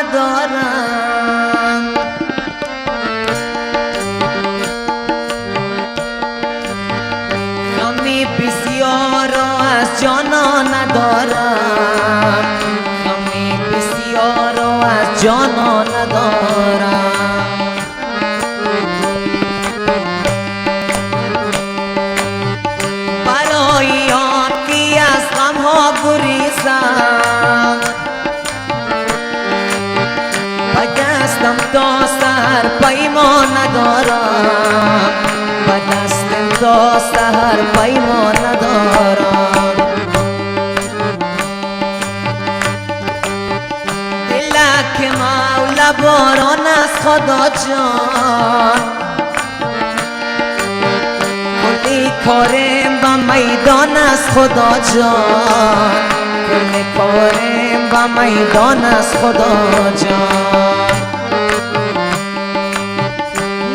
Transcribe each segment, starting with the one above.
ندارم. غمی بسیار و از جانا ندارم. غمی بسیار و از جانا ندارم. برای آن که از غمها گریزم و دستم تا سحر پیمان ندارم. و دستم تا سحر پیمان ندارم. دلک مولا باران از خدا جان کلی کارم و میدان از خدا جان. کلی کارم و میدان از خدا جان.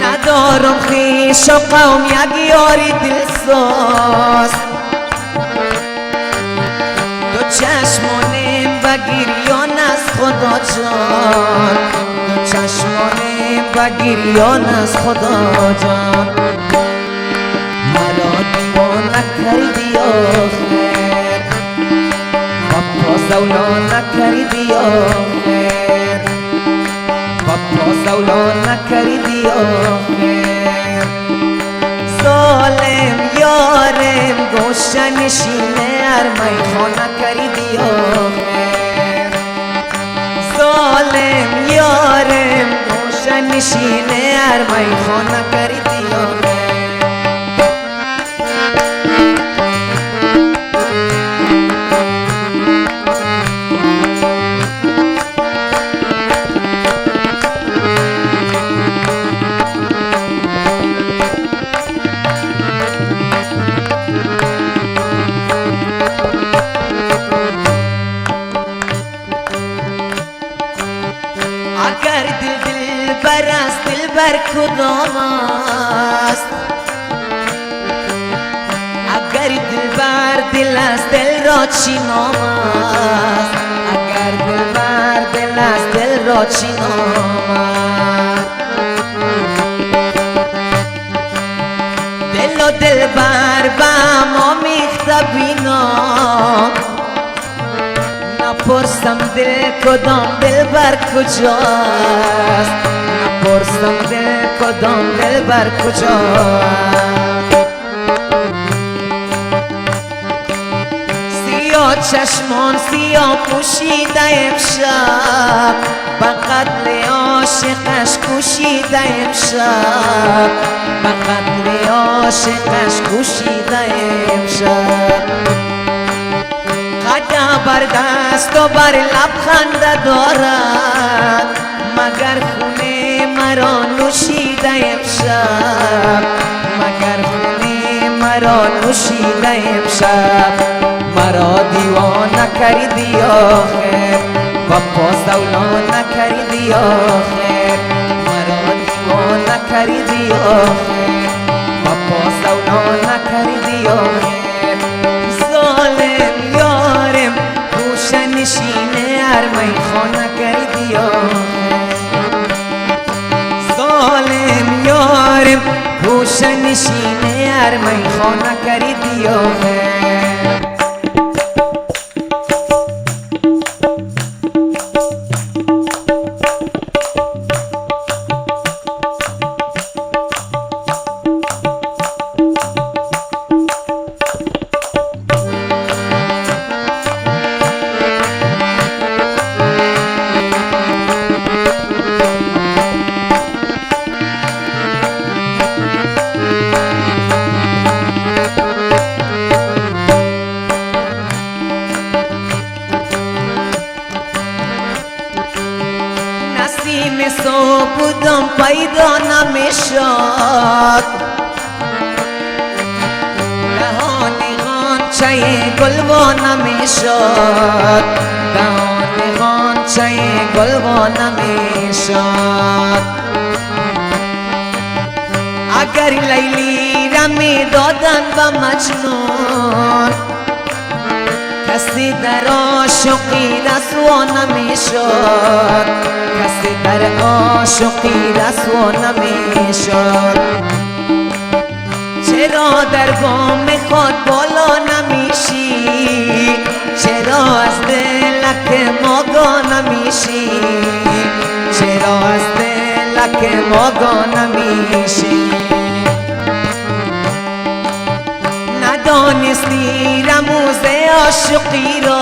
ندارم خویش و قوم یک یاری دلسوز. دو چشمانم و گریان از خدا جان. دو چشمانم و گریان از خدا جان. مرا دیوانه کردی آخر بابا زولا نکردی آخر. بابا زولا نکردی آخر. ظالم یارم گوشه نشینه ارمیخانه کردی آخر. ظالم یارم گوشه نشینه ارمیخانه کردی آخر. اگر دل بر است دل بر کدام است. اگر دل بر دل است دل را چی نام است. اگر دل بر دل است دل را چی نام است. دل و دل بر با ما میخته بینام. نپرسم دل کدام دل بر کجاست. نپرسم دل کدام دل بر کجاست. سیاه چشمان سیاه پوشیده امشب به قتل عاشقش کوشیده امشب. به قتل عاشقش کوشیده امشب. قدم بر دست و بر لب خنده دارد مگر خونه مرا نوشیده امشب. مگر خونه مرا نوشیده امشب. مرا دیوانه کردی آخر بابا زولا نکردی آخر. مرا دیوانه کردی آخر بابا زولا نکردی آخر. ظالم یارم گوشه نشینه ارمیخانه کردی آخر. ظالم یارم گوشه نشینه ارمیخانه کردی آخر. نسیم صبح بودم پیدا نمیشد. دهان غنچه گلوا نمیشد. دهان غنچه گلوا نمیشد. اگر لیلی را می دادن به مجنون کسی در عاشقی رسوا نمیشد کسی در عاشقی رسوا نمیشد چرا در گام خود بالا نمیشی چرا از دلک ما گا نمیشی چرا از دلک ما گا نمیشی ندانستی رموز عاشقی را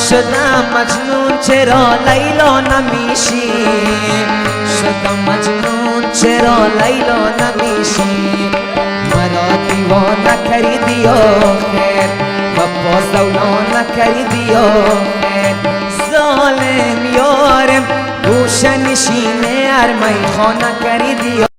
شدم مجنون چرا لیلا نمیشی شدم مجنون چرا لیلا نمیشی مرا دیوانه کردی آخر و باز دولا نکردی آخر ظالم یارم گوشه نشینه ارمی خانه کردی